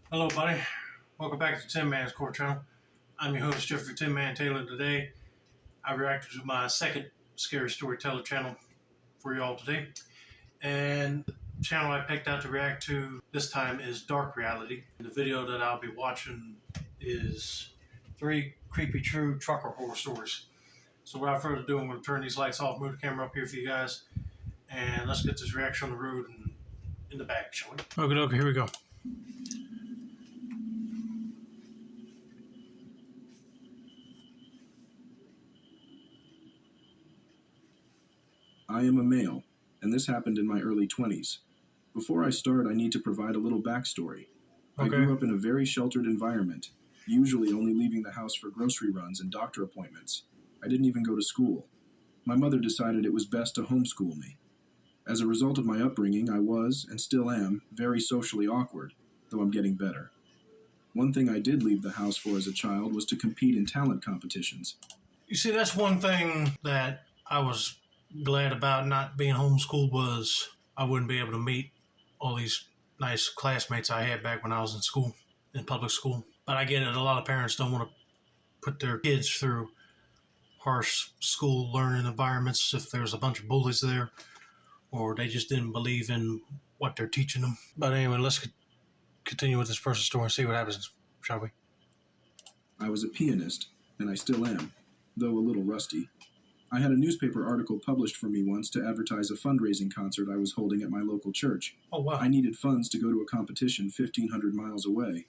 Hello, buddy. Welcome back to Tin Man's Core Channel. I'm your host, Jeffrey Tin Man Taylor. Today, I reacted to my second scary storyteller channel for y'all today. And the channel I picked out to react to this time is Dark Reality. The video that I'll be watching is 3 creepy true trucker horror stories. So without further ado, I'm going to turn these lights off, move the camera up here for you guys, and let's get this reaction on the road and in the bag, shall we? Okay, here we go. I am a male, and this happened in my early 20s. Before I start, I need to provide a little backstory. I grew up in a very sheltered environment, usually only leaving the house for grocery runs and doctor appointments. I didn't even go to school. My mother decided it was best to homeschool me. As a result of my upbringing, I was, and still am, very socially awkward, though I'm getting better. One thing I did leave the house for as a child was to compete in talent competitions. You see, that's one thing that I was glad about not being homeschooled was I wouldn't be able to meet all these nice classmates I had back when I was in school, in public school. But I get it, a lot of parents don't want to put their kids through harsh school learning environments if there's a bunch of bullies there, or they just didn't believe in what they're teaching them. But anyway, let's continue with this person's story and see what happens, shall we? I was a pianist, and I still am, though a little rusty. I had a newspaper article published for me once to advertise a fundraising concert I was holding at my local church. Oh, wow. I needed funds to go to a competition 1,500 miles away.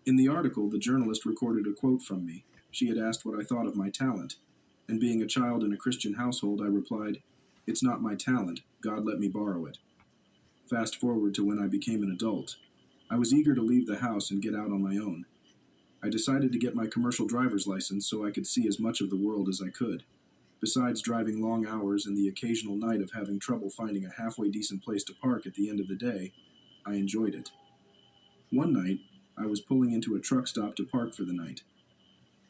In the article, the journalist recorded a quote from me. She had asked what I thought of my talent, and being a child in a Christian household, I replied, "It's not my talent. God let me borrow it." Fast forward to when I became an adult. I was eager to leave the house and get out on my own. I decided to get my commercial driver's license so I could see as much of the world as I could. Besides driving long hours and the occasional night of having trouble finding a halfway decent place to park at the end of the day, I enjoyed it. One night, I was pulling into a truck stop to park for the night.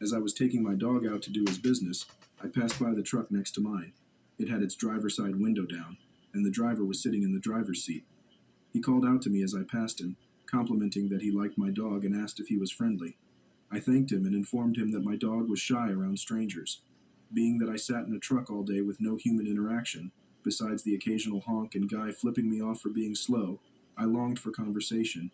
As I was taking my dog out to do his business, I passed by the truck next to mine. It had its driver's side window down, and the driver was sitting in the driver's seat. He called out to me as I passed him, complimenting that he liked my dog and asked if he was friendly. I thanked him and informed him that my dog was shy around strangers. Being that I sat in a truck all day with no human interaction, besides the occasional honk and guy flipping me off for being slow, I longed for conversation.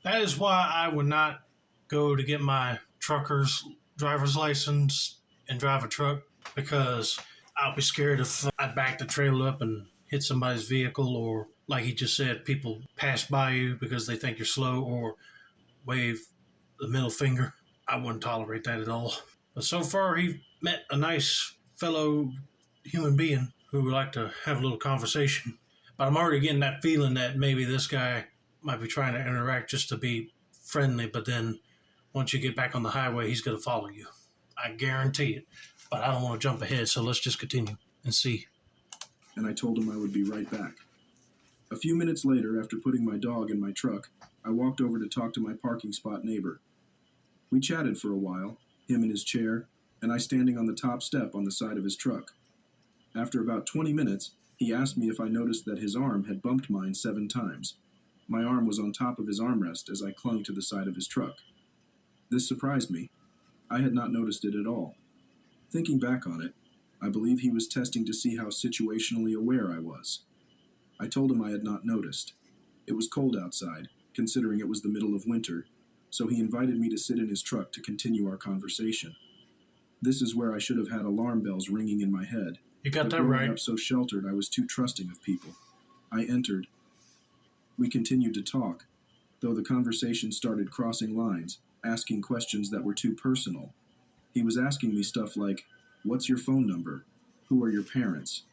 That is why I would not go to get my trucker's driver's license and drive a truck, because I'll be scared if I back the trailer up and hit somebody's vehicle, or like he just said, people pass by you because they think you're slow or wave the middle finger. I wouldn't tolerate that at all. But so far, he met a nice fellow human being who would like to have a little conversation. But I'm already getting that feeling that maybe this guy might be trying to interact just to be friendly, but then once you get back on the highway, he's going to follow you. I guarantee it. But I don't want to jump ahead, so let's just continue and see. And I told him I would be right back. A few minutes later, after putting my dog in my truck, I walked over to talk to my parking spot neighbor. We chatted for a while, him in his chair, and I standing on the top step on the side of his truck. After about 20 minutes, he asked me if I noticed that his arm had bumped mine 7 times. My arm was on top of his armrest as I clung to the side of his truck. This surprised me. I had not noticed it at all. Thinking back on it, I believe he was testing to see how situationally aware I was. I told him I had not noticed. It was cold outside, considering it was the middle of winter, so he invited me to sit in his truck to continue our conversation. This is where I should have had alarm bells ringing in my head. You got but that growing right. up so sheltered, I was too trusting of people. I entered. We continued to talk, though the conversation started crossing lines, asking questions that were too personal. He was asking me stuff like, "What's your phone number? Who are your parents?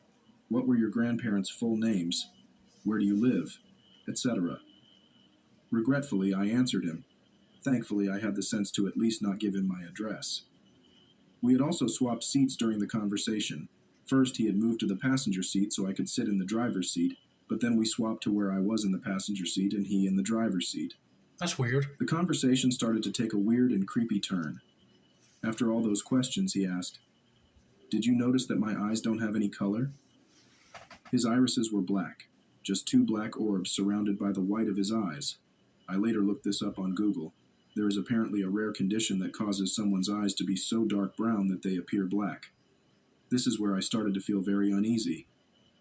What were your grandparents' full names? Where do you live?" etc. Regretfully, I answered him. Thankfully, I had the sense to at least not give him my address. We had also swapped seats during the conversation. First, he had moved to the passenger seat so I could sit in the driver's seat, but then we swapped to where I was in the passenger seat and he in the driver's seat. That's weird. The conversation started to take a weird and creepy turn. After all those questions, he asked, "Did you notice that my eyes don't have any color?" His irises were black, just 2 black orbs surrounded by the white of his eyes. I later looked this up on Google. There is apparently a rare condition that causes someone's eyes to be so dark brown that they appear black. This is where I started to feel very uneasy.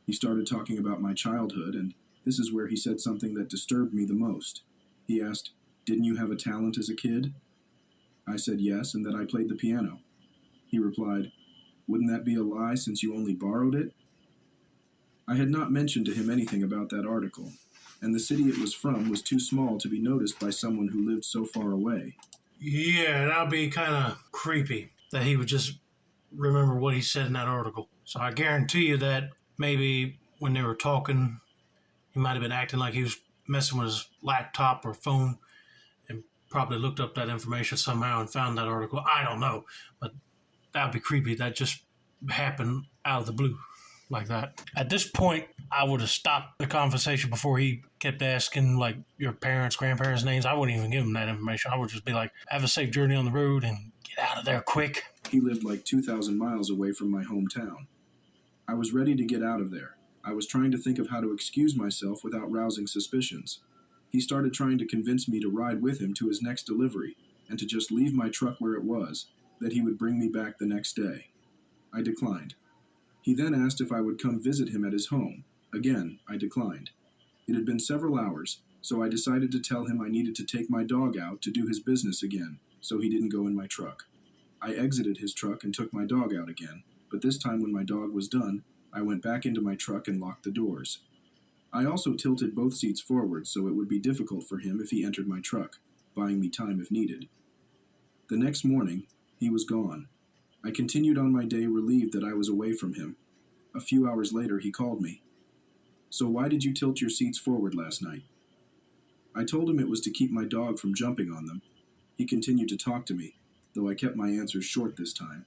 He started talking about my childhood, and this is where he said something that disturbed me the most. He asked, "Didn't you have a talent as a kid?" I said yes, and that I played the piano. He replied, "Wouldn't that be a lie since you only borrowed it?" I had not mentioned to him anything about that article, and the city it was from was too small to be noticed by someone who lived so far away. Yeah, that'd be kind of creepy that he would just remember what he said in that article. So I guarantee you that maybe when they were talking, he might have been acting like he was messing with his laptop or phone and probably looked up that information somehow and found that article. I don't know, but that'd be creepy. That just happened out of the blue like that. At this point, I would have stopped the conversation before he kept asking like your parents, grandparents' names. I wouldn't even give him that information. I would just be like, have a safe journey on the road and get out of there quick. He lived like 2,000 miles away from my hometown. I was ready to get out of there. I was trying to think of how to excuse myself without rousing suspicions. He started trying to convince me to ride with him to his next delivery and to just leave my truck where it was, that he would bring me back the next day. I declined. He then asked if I would come visit him at his home. Again, I declined. It had been several hours, so I decided to tell him I needed to take my dog out to do his business again, so he didn't go in my truck. I exited his truck and took my dog out again, but this time when my dog was done, I went back into my truck and locked the doors. I also tilted both seats forward so it would be difficult for him if he entered my truck, buying me time if needed. The next morning, he was gone. I continued on my day relieved that I was away from him. A few hours later, he called me. "So why did you tilt your seats forward last night?" I told him it was to keep my dog from jumping on them. He continued to talk to me, though I kept my answers short this time.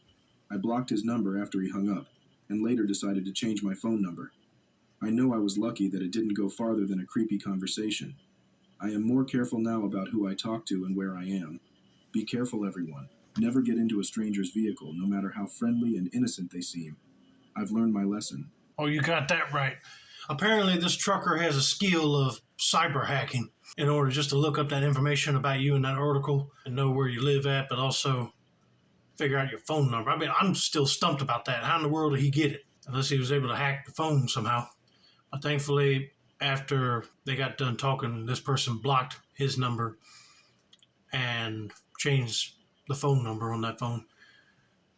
I blocked his number after he hung up, and later decided to change my phone number. I know I was lucky that it didn't go farther than a creepy conversation. I am more careful now about who I talk to and where I am. Be careful, everyone. Never get into a stranger's vehicle, no matter how friendly and innocent they seem. I've learned my lesson. Oh, you got that right. Apparently, this trucker has a skill of cyber hacking in order just to look up that information about you in that article and know where you live at, but also figure out your phone number. I mean, I'm still stumped about that. How in the world did he get it? Unless he was able to hack the phone somehow. But thankfully, after they got done talking, this person blocked his number and changed the phone number on that phone.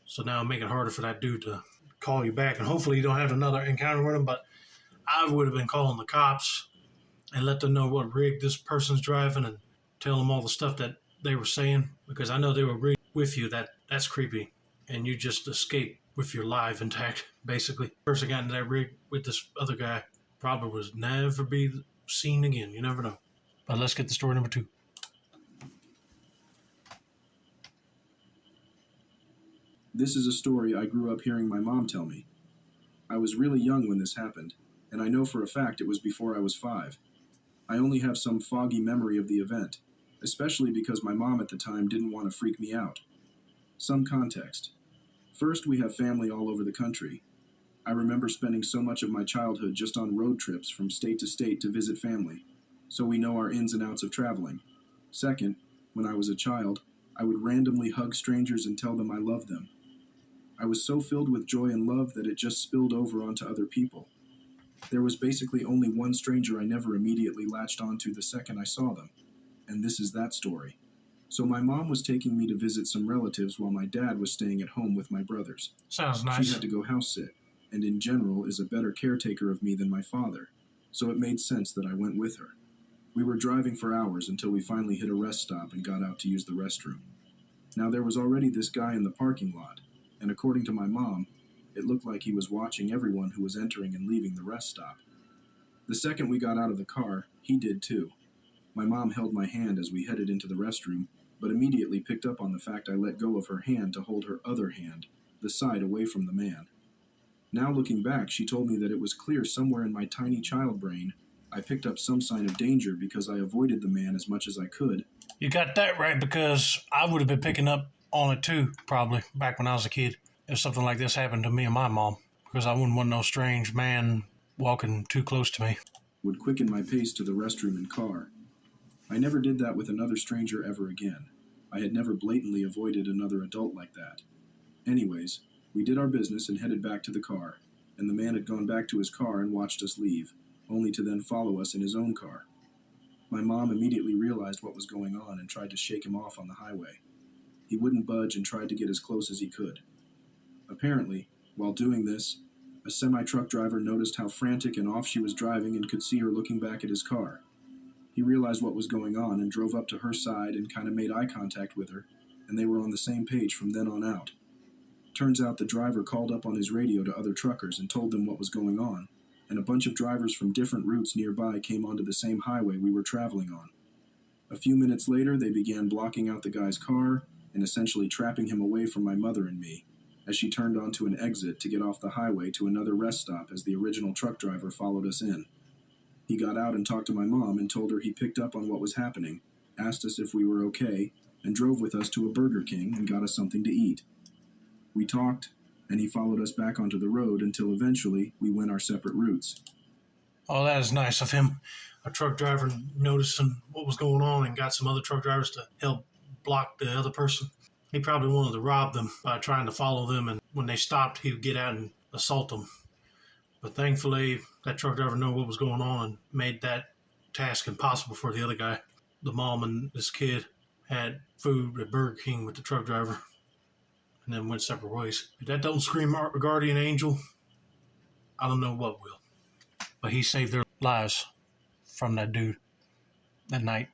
So now make it harder for that dude to call you back. And hopefully you don't have another encounter with him. But I would have been calling the cops and let them know what rig this person's driving and tell them all the stuff that they were saying. Because I know they were agreeing with you that that's creepy. And you just escaped with your life intact, basically. Person got into that rig with this other guy probably was never be seen again. You never know. But let's get to story number 2. This is a story I grew up hearing my mom tell me. I was really young when this happened, and I know for a fact it was before I was 5. I only have some foggy memory of the event, especially because my mom at the time didn't want to freak me out. Some context. First, we have family all over the country. I remember spending so much of my childhood just on road trips from state to state to visit family, so we know our ins and outs of traveling. Second, when I was a child, I would randomly hug strangers and tell them I loved them. I was so filled with joy and love that it just spilled over onto other people. There was basically only one stranger I never immediately latched onto the second I saw them, and this is that story. So my mom was taking me to visit some relatives while my dad was staying at home with my brothers. Sounds nice. She had to go house sit, and in general is a better caretaker of me than my father, so it made sense that I went with her. We were driving for hours until we finally hit a rest stop and got out to use the restroom. Now there was already this guy in the parking lot, and according to my mom, it looked like he was watching everyone who was entering and leaving the rest stop. The second we got out of the car, he did too. My mom held my hand as we headed into the restroom, but immediately picked up on the fact I let go of her hand to hold her other hand, the side away from the man. Now looking back, she told me that it was clear somewhere in my tiny child brain I picked up some sign of danger because I avoided the man as much as I could. You got that right, because I would have been picking up on it too, probably, back when I was a kid. If something like this happened to me and my mom, because I wouldn't want no strange man walking too close to me. Would quicken my pace to the restroom and car. I never did that with another stranger ever again. I had never blatantly avoided another adult like that. Anyways, we did our business and headed back to the car, and the man had gone back to his car and watched us leave, only to then follow us in his own car. My mom immediately realized what was going on and tried to shake him off on the highway. He wouldn't budge and tried to get as close as he could. Apparently, while doing this, a semi-truck driver noticed how frantic and off she was driving and could see her looking back at his car. He realized what was going on and drove up to her side and kind of made eye contact with her, and they were on the same page from then on out. Turns out the driver called up on his radio to other truckers and told them what was going on, and a bunch of drivers from different routes nearby came onto the same highway we were traveling on. A few minutes later, they began blocking out the guy's car and essentially trapping him away from my mother and me, as she turned onto an exit to get off the highway to another rest stop as the original truck driver followed us in. He got out and talked to my mom and told her he picked up on what was happening, asked us if we were okay, and drove with us to a Burger King and got us something to eat. We talked, and he followed us back onto the road until eventually we went our separate routes. Oh, that is nice of him. A truck driver noticing what was going on and got some other truck drivers to help block the other person. He probably wanted to rob them by trying to follow them, and when they stopped, he would get out and assault them. But thankfully, that truck driver knew what was going on and made that task impossible for the other guy. The mom and this kid had food at Burger King with the truck driver and then went separate ways. If that don't scream guardian angel, I don't know what will. But he saved their lives from that dude that night.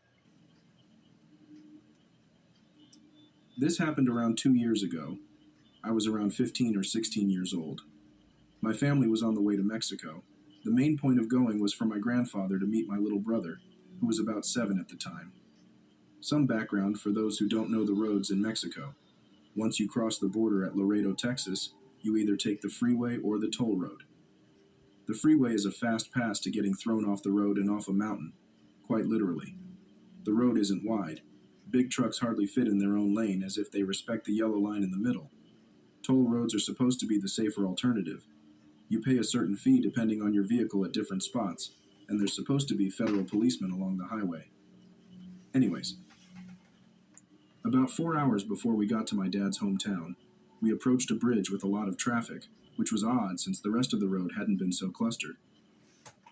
This happened around 2 years ago. I was around 15 or 16 years old. My family was on the way to Mexico. The main point of going was for my grandfather to meet my little brother, who was about 7 at the time. Some background for those who don't know the roads in Mexico. Once you cross the border at Laredo, Texas, you either take the freeway or the toll road. The freeway is a fast pass to getting thrown off the road and off a mountain, quite literally. The road isn't wide. Big trucks hardly fit in their own lane as if they respect the yellow line in the middle. Toll roads are supposed to be the safer alternative. You pay a certain fee depending on your vehicle at different spots, and there's supposed to be federal policemen along the highway. Anyways, about 4 hours before we got to my dad's hometown, we approached a bridge with a lot of traffic, which was odd since the rest of the road hadn't been so clustered.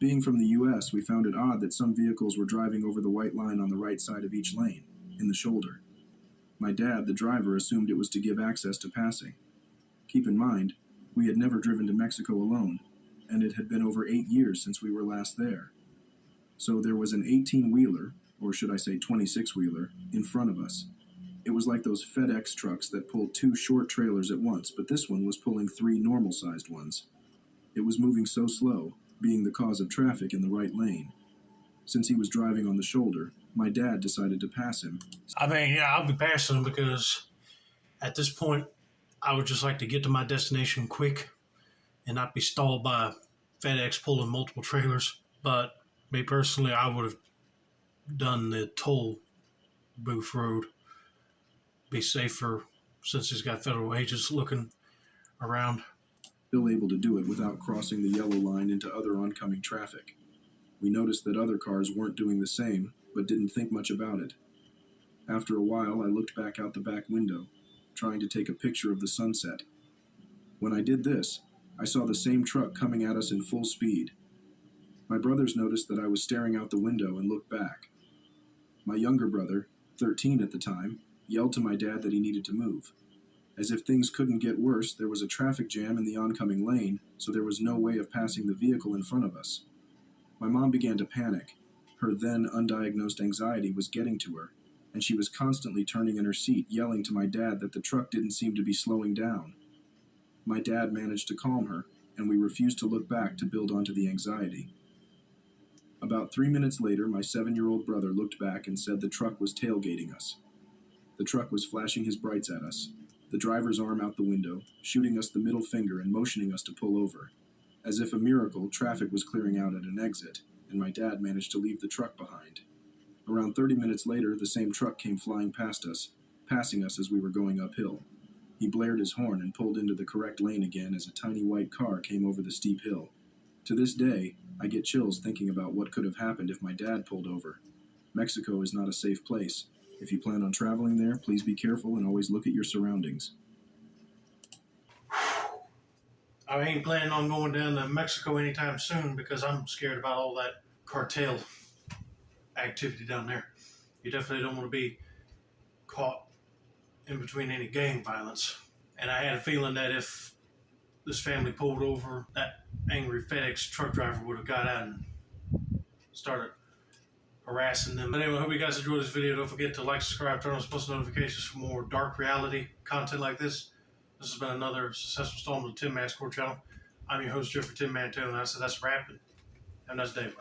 Being from the US, we found it odd that some vehicles were driving over the white line on the right side of each lane, in the shoulder. My dad, the driver, assumed it was to give access to passing. Keep in mind, we had never driven to Mexico alone, and it had been over 8 years since we were last there. So there was an 18-wheeler, or should I say 26-wheeler, in front of us. It was like those FedEx trucks that pulled 2 short trailers at once, but this one was pulling 3 normal-sized ones. It was moving so slow, being the cause of traffic in the right lane. Since he was driving on the shoulder, my dad decided to pass him. I mean, yeah, I'll be passing him because at this point, I would just like to get to my destination quick and not be stalled by FedEx pulling multiple trailers. But me personally, I would have done the toll booth road. Be safer since he's got federal agents looking around. Still able to do it without crossing the yellow line into other oncoming traffic. We noticed that other cars weren't doing the same, but didn't think much about it. After a while, I looked back out the back window, trying to take a picture of the sunset. When I did this, I saw the same truck coming at us in full speed. My brothers noticed that I was staring out the window and looked back. My younger brother, 13 at the time, yelled to my dad that he needed to move. As if things couldn't get worse, there was a traffic jam in the oncoming lane, so there was no way of passing the vehicle in front of us. My mom began to panic. Her then undiagnosed anxiety was getting to her, and she was constantly turning in her seat, yelling to my dad that the truck didn't seem to be slowing down. My dad managed to calm her, and we refused to look back to build onto the anxiety. About 3 minutes later, my 7-year-old brother looked back and said the truck was tailgating us. The truck was flashing his brights at us, the driver's arm out the window, shooting us the middle finger and motioning us to pull over. As if a miracle, traffic was clearing out at an exit, and my dad managed to leave the truck behind. Around 30 minutes later, the same truck came flying past us, passing us as we were going uphill. He blared his horn and pulled into the correct lane again as a tiny white car came over the steep hill. To this day, I get chills thinking about what could have happened if my dad pulled over. Mexico is not a safe place. If you plan on traveling there, please be careful and always look at your surroundings. I ain't planning on going down to Mexico anytime soon because I'm scared about all that cartel activity down there. You definitely don't want to be caught in between any gang violence. And I had a feeling that if this family pulled over, that angry FedEx truck driver would have got out and started harassing them. But anyway, I hope you guys enjoyed this video. Don't forget to like, subscribe, turn on post notifications for more dark reality content like this. This has been another successful installment of the Tin Man Score channel. I'm your host, Jeffrey Tin Man Taylor, and I said that's a wrap. Have a nice day, buddy.